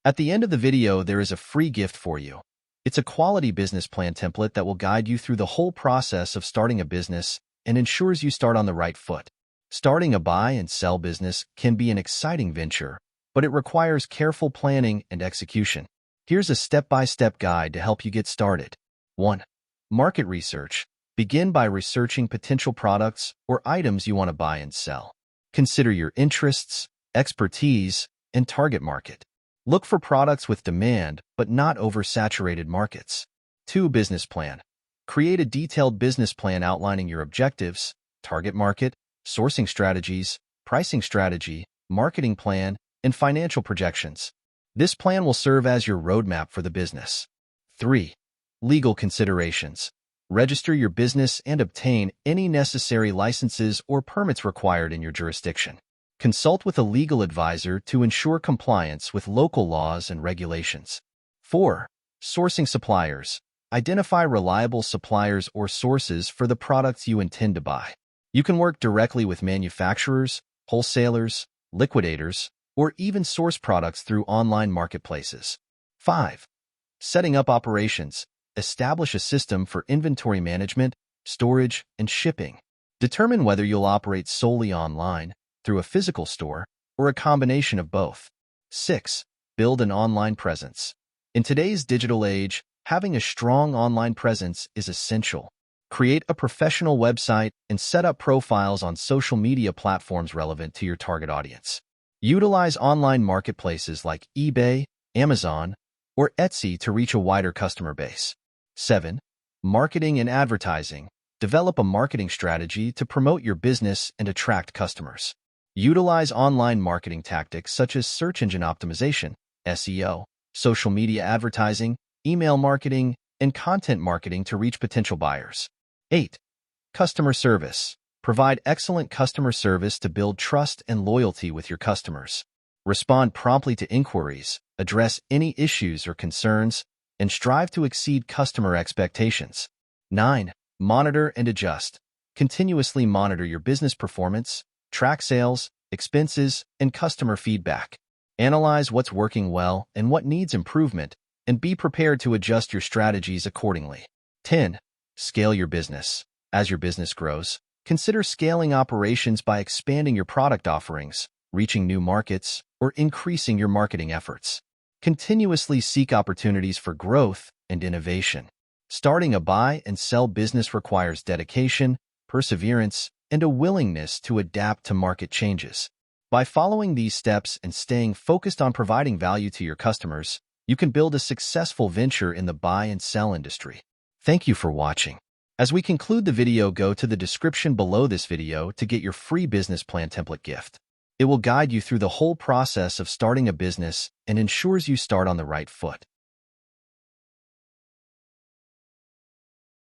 At the end of the video, there is a free gift for you. It's a quality business plan template that will guide you through the whole process of starting a business and ensures you start on the right foot. Starting a buy and sell business can be an exciting venture, but it requires careful planning and execution. Here's a step-by-step guide to help you get started. 1. Market research. Begin by researching potential products or items you want to buy and sell. Consider your interests, expertise, and target market. Look for products with demand but not oversaturated markets. 2. Business plan. Create a detailed business plan outlining your objectives, target market, sourcing strategies, pricing strategy, marketing plan, and financial projections. This plan will serve as your roadmap for the business. 3. Legal considerations. Register your business and obtain any necessary licenses or permits required in your jurisdiction. Consult with a legal advisor to ensure compliance with local laws and regulations. 4. Sourcing suppliers. Identify reliable suppliers or sources for the products you intend to buy. You can work directly with manufacturers, wholesalers, liquidators, or even source products through online marketplaces. 5. Setting up operations. Establish a system for inventory management, storage, and shipping. Determine whether you'll operate solely online, through a physical store, or a combination of both. 6. Build an online presence. In today's digital age, having a strong online presence is essential. Create a professional website and set up profiles on social media platforms relevant to your target audience. Utilize online marketplaces like eBay, Amazon, or Etsy to reach a wider customer base. 7. Marketing and advertising. Develop a marketing strategy to promote your business and attract customers. Utilize online marketing tactics such as search engine optimization, SEO, social media advertising, email marketing, and content marketing to reach potential buyers. 8. Customer service. Provide excellent customer service to build trust and loyalty with your customers. Respond promptly to inquiries, address any issues or concerns, and strive to exceed customer expectations. 9. Monitor and adjust. Continuously monitor your business performance, track sales, expenses, and customer feedback. Analyze what's working well and what needs improvement, and be prepared to adjust your strategies accordingly. 10. Scale your business. As your business grows, consider scaling operations by expanding your product offerings, reaching new markets, or increasing your marketing efforts. Continuously seek opportunities for growth and innovation. Starting a buy and sell business requires dedication, perseverance, and a willingness to adapt to market changes. By following these steps and staying focused on providing value to your customers, you can build a successful venture in the buy and sell industry. Thank you for watching. As we conclude the video, go to the description below this video to get your free business plan template gift. It will guide you through the whole process of starting a business and ensures you start on the right foot.